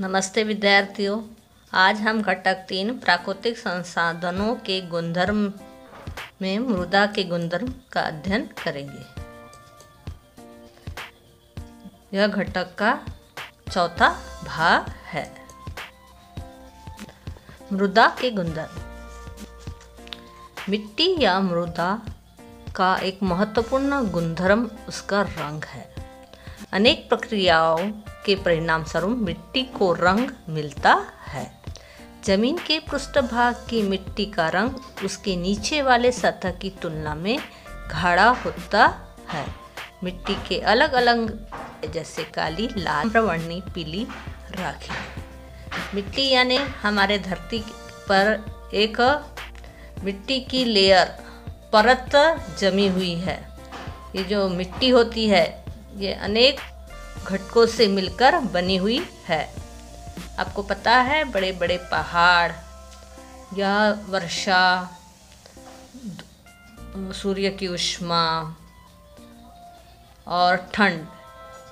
नमस्ते विद्यार्थियों। आज हम घटक 3 प्राकृतिक संसाधनों के गुणधर्म में मृदा के गुणधर्म का अध्ययन करेंगे। यह घटक का चौथा भाग है। मृदा के गुणधर्म। मिट्टी या मृदा का एक महत्वपूर्ण गुणधर्म उसका रंग है। अनेक प्रक्रियाओं के परिणाम स्वरूप मिट्टी को रंग मिलता है। जमीन के पृष्ठभाग की मिट्टी का रंग उसके नीचे वाले सतह की तुलना में गाढ़ा होता है। मिट्टी के अलग अलग जैसे काली, लाल, ताम्रवर्णी, पीली, राखी। मिट्टी यानी हमारे धरती पर एक मिट्टी की लेयर परत जमी हुई है। ये जो मिट्टी होती है ये अनेक घटकों से मिलकर बनी हुई है। आपको पता है बड़े बड़े पहाड़ या वर्षा, सूर्य की ऊष्मा और ठंड,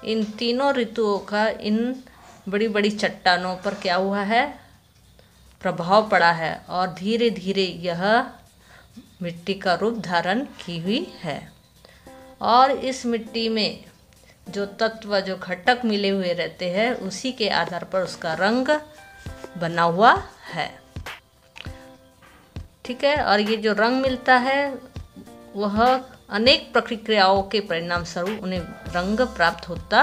इन तीनों ऋतुओं का इन बड़ी बड़ी चट्टानों पर क्या हुआ है, प्रभाव पड़ा है और धीरे धीरे यह मिट्टी का रूप धारण की हुई है। और इस मिट्टी में जो तत्व, जो घटक मिले हुए रहते हैं उसी के आधार पर उसका रंग बना हुआ है। ठीक है। और ये जो रंग मिलता है वह अनेक प्रक्रियाओं के परिणाम स्वरूप उन्हें रंग प्राप्त होता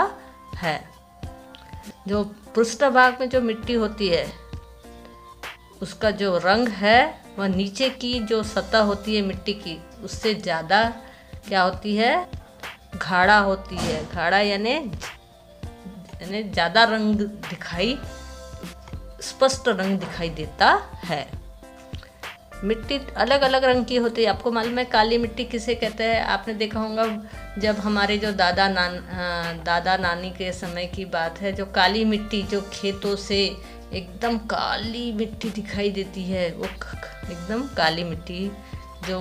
है। जो पृष्ठभाग में जो मिट्टी होती है उसका जो रंग है वह नीचे की जो सतह होती है मिट्टी की उससे ज़्यादा क्या होती है, गाढ़ा होती है। गाढ़ा यानी ज़्यादा रंग दिखाई, स्पष्ट रंग दिखाई देता है। मिट्टी अलग अलग रंग की होती है। आपको मालूम है काली मिट्टी किसे कहते हैं? आपने देखा होगा जब हमारे जो दादा नानी के समय की बात है, जो काली मिट्टी जो खेतों से एकदम काली मिट्टी दिखाई देती है, वो एकदम काली मिट्टी, जो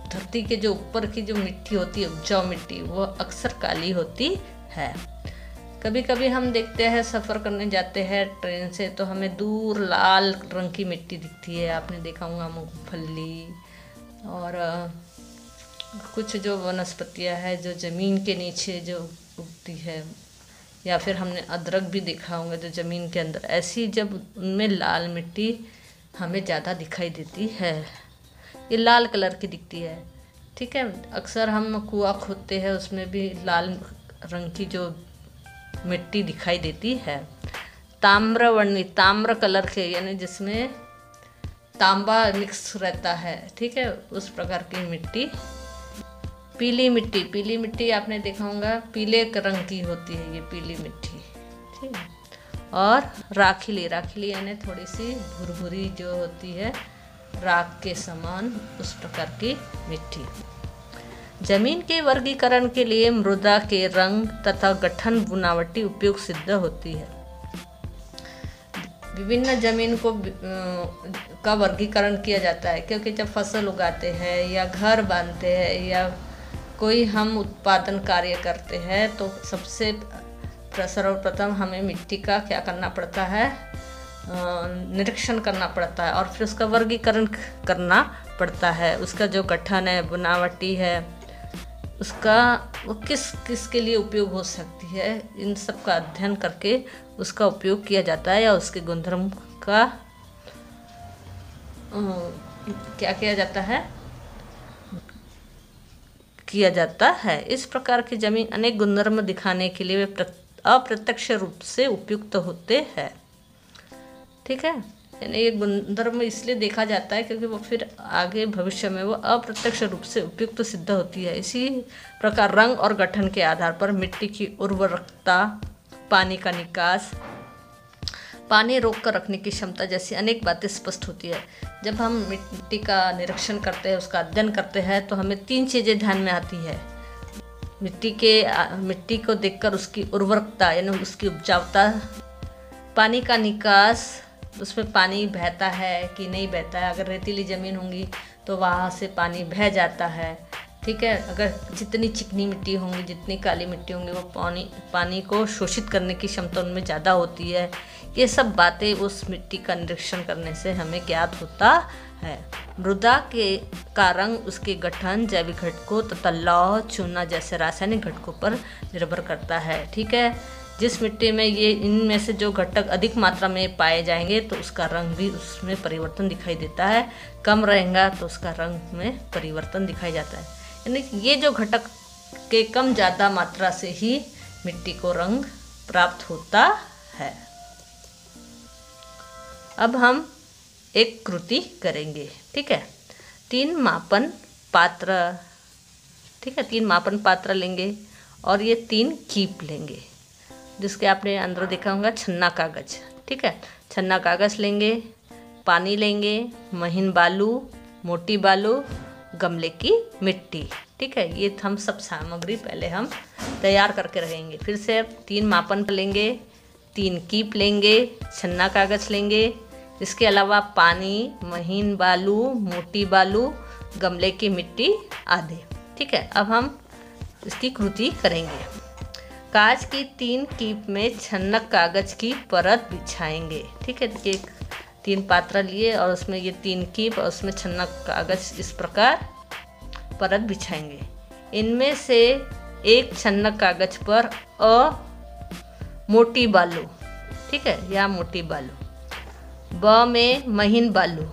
धरती के जो ऊपर की जो मिट्टी होती है, उपजाऊ मिट्टी, वो अक्सर काली होती है। कभी कभी हम देखते हैं सफ़र करने जाते हैं ट्रेन से तो हमें दूर लाल रंग की मिट्टी दिखती है। आपने देखा होगा मूंगफली और कुछ जो वनस्पतियां हैं जो ज़मीन के नीचे जो उगती है, या फिर हमने अदरक भी देखा होगा जो ज़मीन के अंदर, ऐसी जब उनमें लाल मिट्टी हमें ज़्यादा दिखाई देती है। ये लाल कलर की दिखती है। ठीक है। अक्सर हम कुआं खोदते हैं उसमें भी लाल रंग की जो मिट्टी दिखाई देती है। ताम्रवर्णी, ताम्र कलर के यानी जिसमें तांबा मिक्स रहता है, ठीक है, उस प्रकार की मिट्टी। पीली मिट्टी, पीली मिट्टी आपने देखा होगा पीले रंग की होती है ये पीली मिट्टी। ठीक है। और राखीली, राखीली यानी थोड़ी सी भुरभुरी जो होती है, राख के समान, उस प्रकार की मिट्टी। जमीन के वर्गीकरण के लिए मृदा के रंग तथा गठन बनावटी उपयुक्त सिद्ध होती है। विभिन्न जमीन को का वर्गीकरण किया जाता है क्योंकि जब फसल उगाते हैं या घर बांधते हैं या कोई हम उत्पादन कार्य करते हैं तो सबसे सर्वप्रथम हमें मिट्टी का क्या करना पड़ता है, निरीक्षण करना पड़ता है और फिर उसका वर्गीकरण करना पड़ता है। उसका जो गठन है, बनावटी है, उसका वो किस किस के लिए उपयोग हो सकती है, इन सब का अध्ययन करके उसका उपयोग किया जाता है या उसके गुणधर्म का क्या किया जाता है। इस प्रकार की जमीन अनेक गुणधर्म दिखाने के लिए वे अप्रत्यक्ष रूप से उपयुक्त होते हैं। ठीक है। यानी ये गुणधर्म इसलिए देखा जाता है क्योंकि वो फिर आगे भविष्य में वो अप्रत्यक्ष रूप से उपयुक्त सिद्ध होती है। इसी प्रकार रंग और गठन के आधार पर मिट्टी की उर्वरकता, पानी का निकास, पानी रोक कर रखने की क्षमता जैसी अनेक बातें स्पष्ट होती है। जब हम मिट्टी का निरीक्षण करते हैं, उसका अध्ययन करते हैं तो हमें 3 चीज़ें ध्यान में आती है। मिट्टी को देखकर उसकी उर्वरकता यानी उसकी उपजाऊता, पानी का निकास, उसमें पानी बहता है कि नहीं बहता है। अगर रेतीली ज़मीन होंगी तो वहाँ से पानी बह जाता है। ठीक है। अगर जितनी चिकनी मिट्टी होंगी, जितनी काली मिट्टी होंगी, वो पानी को शोषित करने की क्षमता उनमें ज़्यादा होती है ये सब बातें उस मिट्टी का निरीक्षण करने से हमें ज्ञात होता है। मृदा का रंग उसके गठन, जैविक घटकों तथा लौह, चूना जैसे रासायनिक घटकों पर निर्भर करता है। ठीक है, जिस मिट्टी में ये इनमें से जो घटक अधिक मात्रा में पाए जाएंगे तो उसका रंग भी उसमें परिवर्तन दिखाई देता है, कम रहेगा तो उसका रंग में परिवर्तन दिखाई जाता है। यानी ये जो घटक के कम ज़्यादा मात्रा से ही मिट्टी को रंग प्राप्त होता है। अब हम एक कृति करेंगे। ठीक है, 3 मापन पात्र, ठीक है, 3 मापन पात्र लेंगे और ये 3 कीप लेंगे, जिसके आपने अंदर देखा होगा छन्ना कागज। ठीक है, छन्ना कागज लेंगे, पानी लेंगे, महीन बालू, मोटी बालू, गमले की मिट्टी। ठीक है, ये हम सब सामग्री पहले हम तैयार करके रहेंगे। फिर से 3 मापन लेंगे, 3 कीप लेंगे, छन्ना कागज लेंगे, इसके अलावा पानी, महीन बालू, मोटी बालू, गमले की मिट्टी आदि। ठीक है, अब हम इसकी कृति करेंगे। कांच की 3 कीप में छन्नक कागज की परत बिछाएंगे। ठीक है, ये 3 पात्र लिए और उसमें ये 3 कीप और उसमें छन्नक कागज इस प्रकार परत बिछाएंगे। इनमें से एक छन्नक कागज पर मोटी बालू, ठीक है, या मोटी बालू, ब में महीन बालू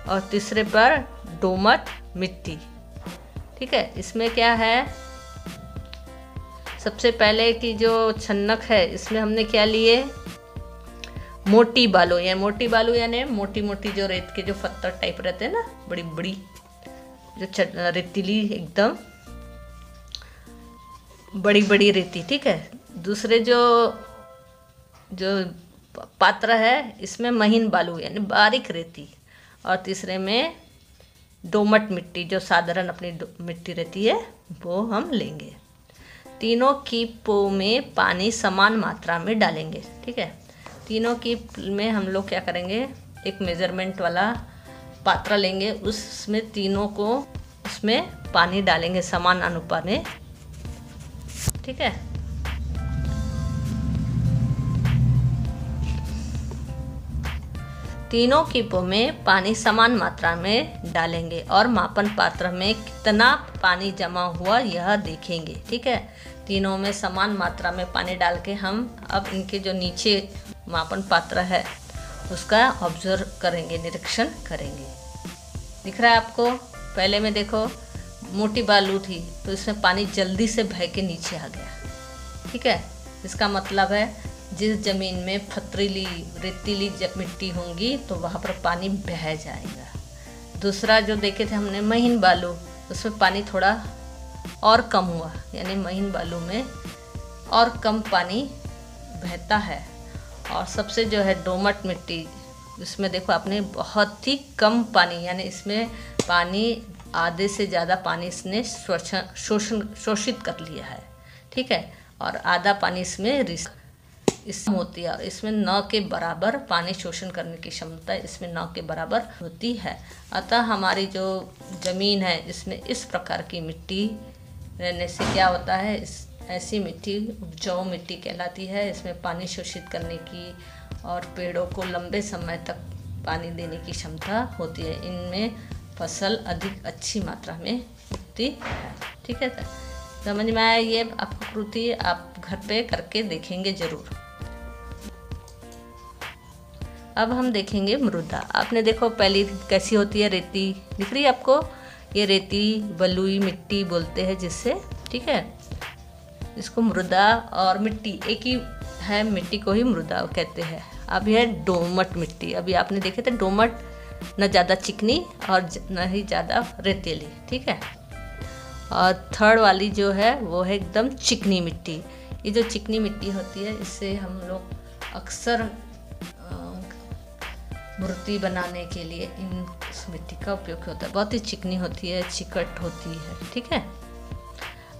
और तीसरे पर दोमट मिट्टी। ठीक है, इसमें क्या है, सबसे पहले की जो छन्नक है इसमें हमने क्या लिए, मोटी बालू, या मोटी बालू यानी मोटी मोटी जो रेत के जो पत्थर टाइप रहते हैं ना, बड़ी बड़ी जो रेतीली एकदम बड़ी बड़ी रेती। ठीक है, दूसरे जो पात्र है इसमें महीन बालू यानी बारीक रेती और तीसरे में दोमट मिट्टी जो साधारण अपनी मिट्टी रहती है वो हम लेंगे। तीनों कीपों में पानी समान मात्रा में डालेंगे। ठीक है, तीनों कीप में हम लोग क्या करेंगे, एक मेजरमेंट वाला पात्र लेंगे, उसमें तीनों को उसमें पानी डालेंगे समान अनुपात में। ठीक है, तीनों कीपों में पानी समान मात्रा में डालेंगे और मापन पात्र में कितना पानी जमा हुआ यह देखेंगे। ठीक है, तीनों में समान मात्रा में पानी डाल के हम अब इनके जो नीचे मापन पात्र है उसका ऑब्जर्व करेंगे, निरीक्षण करेंगे। दिख रहा है आपको, पहले में देखो मोटी बालू थी तो इसमें पानी जल्दी से बह के नीचे आ गया। ठीक है, इसका मतलब है जिस ज़मीन में पथरीली रेतीली मिट्टी होंगी तो वहाँ पर पानी बह जाएगा। दूसरा जो देखे थे हमने महीन बालू, उसमें पानी थोड़ा और कम हुआ, यानी महीन बालू में और कम पानी बहता है। और सबसे जो है दोमट मिट्टी, इसमें देखो आपने बहुत ही कम पानी, यानी इसमें पानी आधे से ज़्यादा पानी इसने शोषित कर लिया है। ठीक है, और आधा पानी इसमें होती है और इसमें न के बराबर पानी शोषण करने की क्षमता इसमें न के बराबर होती है। अतः हमारी जो ज़मीन है इसमें इस प्रकार की मिट्टी रहने से क्या होता है, ऐसी मिट्टी उपजाऊ मिट्टी कहलाती है। इसमें पानी शोषित करने की और पेड़ों को लंबे समय तक पानी देने की क्षमता होती है। इनमें फसल अधिक अच्छी मात्रा में उगती है। ठीक है, समझ में आया? ये आपको कृति आप घर पे करके देखेंगे ज़रूर। अब हम देखेंगे मृदा। आपने देखो पहली कैसी होती है, रेती दिख रही है आपको, ये रेती बलुई मिट्टी बोलते हैं जिससे। ठीक है, इसको मृदा और मिट्टी एक ही है, मिट्टी को ही मृदा कहते हैं। अब यह दोमट मिट्टी, अभी आपने देखे थे दोमट, न ज़्यादा चिकनी और न ही ज़्यादा रेतीली। ठीक है, और थर्ड वाली जो है वो है एकदम चिकनी मिट्टी। ये जो चिकनी मिट्टी होती है इससे हम लोग अक्सर मूर्ति बनाने के लिए इस मिट्टी का उपयोग होता है। बहुत ही चिकनी होती है, चिकट होती है। ठीक है,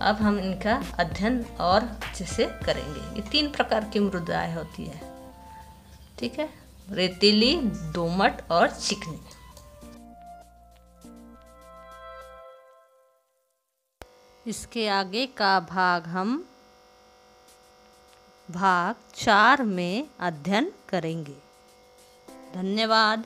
अब हम इनका अध्ययन और अच्छे से करेंगे। ये 3 प्रकार की मृदाएं होती है। ठीक है, रेतीली, दोमट और चिकनी। इसके आगे का भाग हम भाग 4 में अध्ययन करेंगे। धन्यवाद।